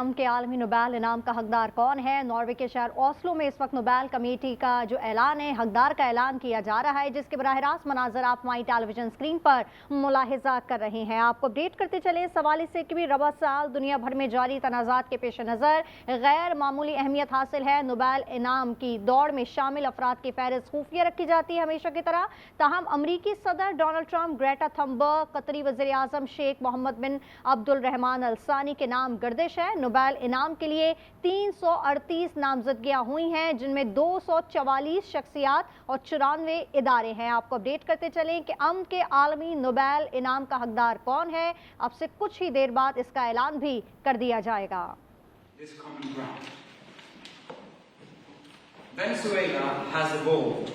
अमन के आलमी नोबेल इनाम का हकदार कौन है। नॉर्वे के शहर ओस्लो में इस वक्त नोबेल कमेटी का जो ऐलान है, हकदार का ऐलान किया जा रहा है, जिसके बराह रास्त मनाजर आप हमारी टेलीविजन स्क्रीन पर मुलाहिजा कर रहे हैं। आपको अपडेट करते चले इस हवाले से कि भी रबा साल दुनिया भर में जारी तनाज़ात के पेश नज़र गैर मामूली अहमियत हासिल है। नोबेल इनाम की दौड़ में शामिल अफराद की फहरिस्त खुफिया रखी जाती है हमेशा की तरह। ताहम अमरीकी सदर डोनाल्ड ट्रंप, ग्रेटा थम्बर्ग, कतरी वज़ीर आज़म शेख मोहम्मद बिन अब्दुल रहमान अल सानी के नाम गर्दिश है। नोबेल इनाम के लिए 338 नामजदगियां हुई हैं, जिनमें 244 शख्सियात और 94 इदारे हैं। आपको अपडेट करते चलें कि अमन के आलमी नोबेल इनाम का हकदार कौन है। अब से कुछ ही देर बाद इसका ऐलान भी कर दिया जाएगा। Venezuela has evolved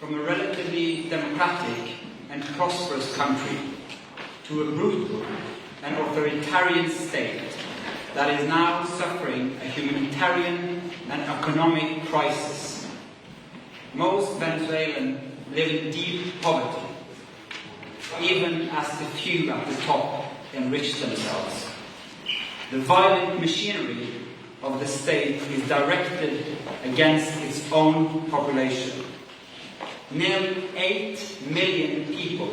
from a relatively democratic and prosperous country to a brutal and authoritarian state that is now suffering a humanitarian and economic crisis. Most Venezuelans live in deep poverty, even as the few at the top enrich themselves. The violent machinery of the state is directed against its own population. Nearly 8 million people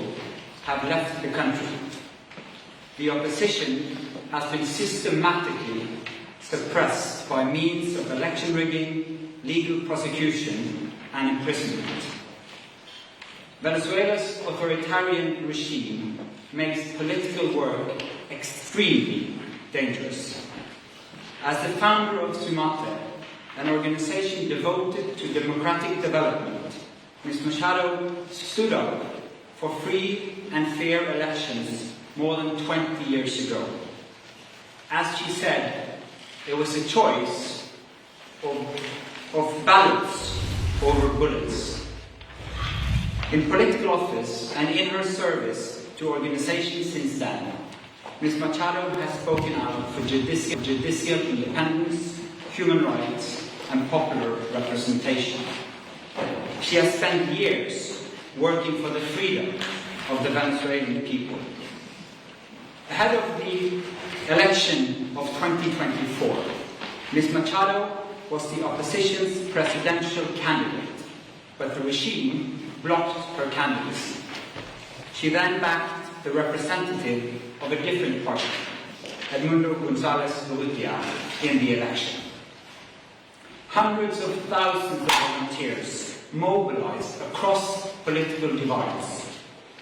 have left the country. The opposition has been systematically suppressed by means of election rigging, legal prosecution, and imprisonment. Venezuela's authoritarian regime makes political work extremely dangerous. As the founder of Sumate, an organization devoted to democratic development, Ms. Machado stood up for free and fair elections more than 20 years ago. As she said, it was a choice of ballots over bullets. In political office and in her service to organizations since then, Ms. Machado has spoken out for judicial independence, human rights, and popular representation. She has spent years working for the freedom of the Venezuelan people. Ahead of the election of 2024, Ms. Machado was the opposition's presidential candidate, but the regime blocked her candidacy. She then backed the representative of a different party, Edmundo González Urrutia, in the election. Hundreds of thousands of volunteers mobilized across political divides.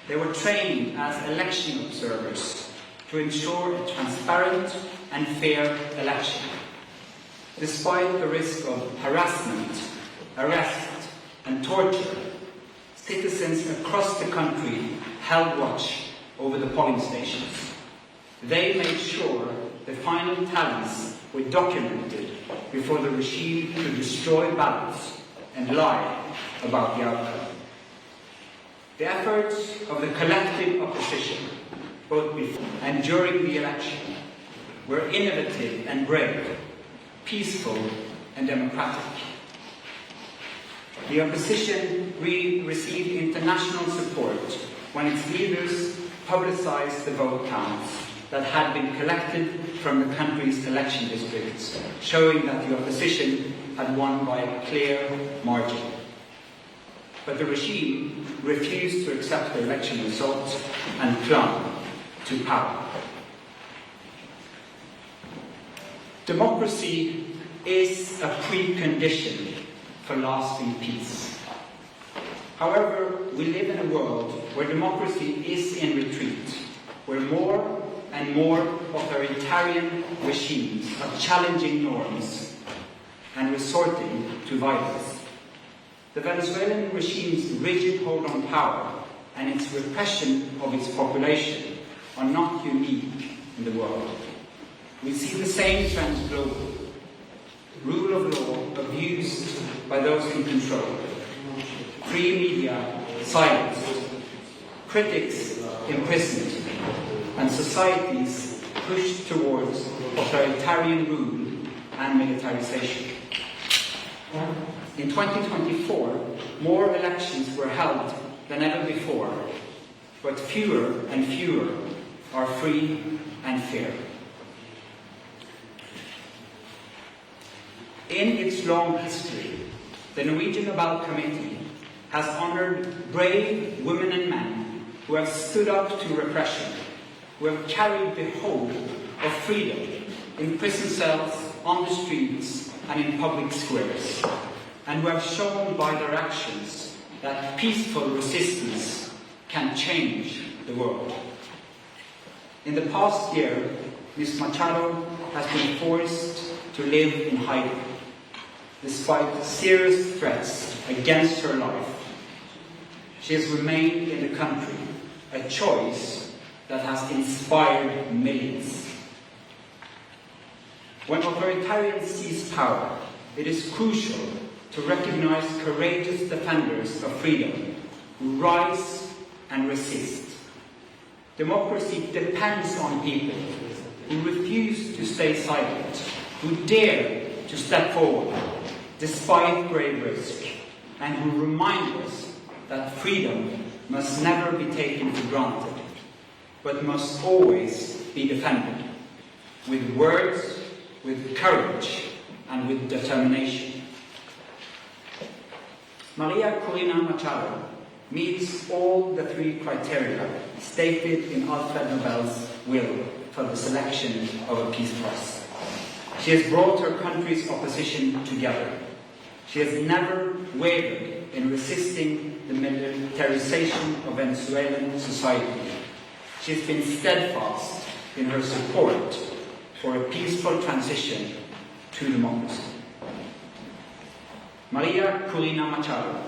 They were trained as election observers to ensure a transparent and fair election. Despite the risk of harassment, arrest, and torture, citizens across the country held watch over the polling stations. They made sure the final tallies were documented before the regime could destroy ballots and lie about the outcome. The efforts of the collective opposition, both before and during the election, were innovative and brave, peaceful and democratic. The opposition received international support when its leaders publicized the vote counts that had been collected from the country's election districts, showing that the opposition had won by a clear margin. But the regime refused to accept the election results and clung to power. Democracy is a precondition for lasting peace. However, we live in a world where democracy is in retreat, where more and more authoritarian regimes are challenging norms and resorting to violence. The Venezuelan regime's rigid hold on power and its repression of its population are not unique in the world. We see the same trends globally. Rule of law abused by those in control. Free media silenced. Critics imprisoned. And societies pushed towards authoritarian rule and militarization. In 2024, more elections were held than ever before, but fewer and fewer are free and fair. In its long history, the Norwegian Nobel Committee has honored brave women and men who have stood up to repression, who have carried the hope of freedom in prison cells, on the streets, and in public squares, and who have shown by their actions that peaceful resistance can change the world. In the past year, Ms. Machado has been forced to live in hiding, despite serious threats against her life. She has remained in the country, a choice that has inspired millions. When authoritarians seize power, it is crucial to recognize courageous defenders of freedom who rise and resist. Democracy depends on people who refuse to stay silent, who dare to step forward despite grave risk, and who remind us that freedom must never be taken for granted, but must always be defended, with words, with courage, and with determination. Maria Corina Machado meets all the three criteria stated in Alfred Nobel's will for the selection of a Peace Prize. She has brought her country's opposition together. She has never wavered in resisting the militarization of Venezuelan society. She has been steadfast in her support for a peaceful transition to democracy. Maria Corina Machado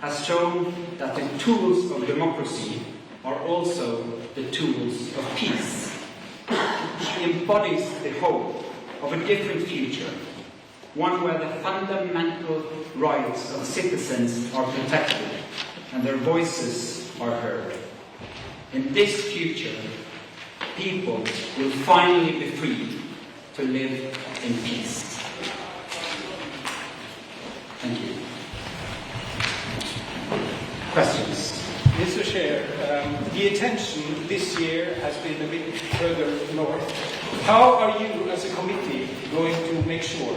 has shown that the tools of democracy are also the tools of peace. She embodies the hope of a different future, one where the fundamental rights of citizens are protected and their voices are heard. In this future, people will finally be free to live in peace. Thank you. Questions? Mr. Chair, the attention this year has been a bit further north. How are you as a committee going to make sure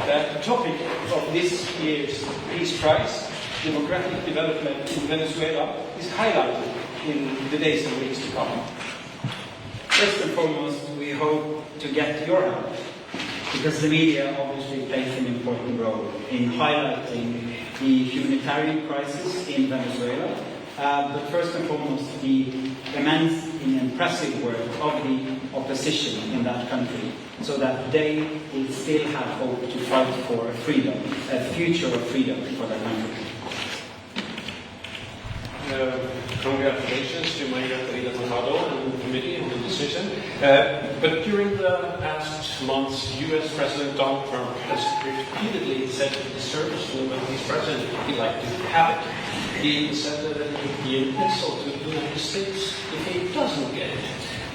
that the topic of this year's Peace Prize, democratic development in Venezuela, is highlighted in the days and weeks to come? First and foremost, we hope to get your help, because the media obviously plays an important role in highlighting the humanitarian crisis in Venezuela, but first and foremost, the immense and impressive work of the opposition in that country, so that they will still have hope to fight for a freedom, a future of freedom for their country. Congratulations to Maria Corina Machado and the committee and the decision. But during the past months, U.S. President Donald Trump has repeatedly said he deserves the Nobel Peace Prize and he'd like to have it. He said that it would be an insult to the United States if he doesn't get it.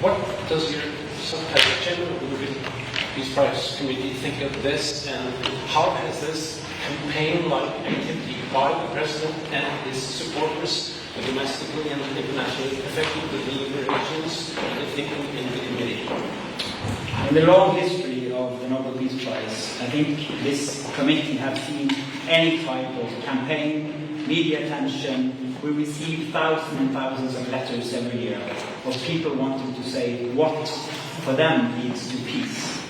What does your as chairman of the Nobel Peace Prize Committee think of this, and how has this campaign-like activity by the President and his supporters domestically and internationally affected the deliberations and the thinking in the committee? In the long history of the Nobel Peace Prize, I think this committee has seen any type of campaign, media attention. We receive thousands and thousands of letters every year of people wanting to say what for them leads to peace.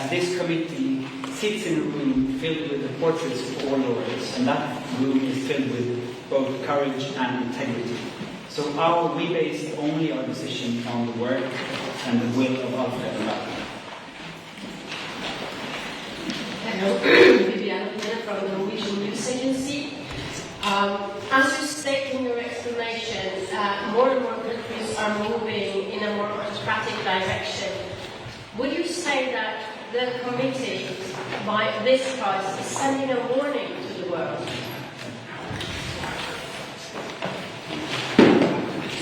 This committee sits in a room filled with the portraits of all laureates, and that room is filled with both courage and integrity. So we base only our decision on the work and the will of Alfred Nobel. Hello, Viviana from the Norwegian News Agency. As you state in your explanation, more and more countries are moving in a more autocratic direction. Would you say that the committee, by this prize, is sending a warning to the world?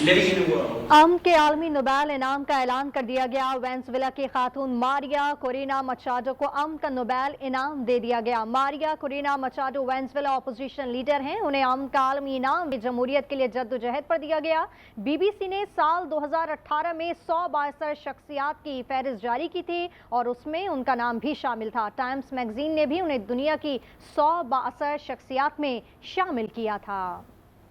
living in a world अमन के आलमी Nobel इनाम का ऐलान कर दिया गया। Venezuela की खातून Maria Corina Machado को अमन का नोबेल इनाम दे दिया गया। Maria Corina Machado Venezuela opposition leader हैं। उन्हें अमन का आलमी इनाम भी जमहूरियत के लिए जद्दोजहद पर दिया गया। बीबीसी ने साल 2018 में 100 बाअसर शख्सियात की फहरिस्त जारी की थी और उसमें उनका नाम भी शामिल था। टाइम्स मैगजीन ने भी उन्हें दुनिया की 100 बाअसर शख्सियात में शामिल किया था।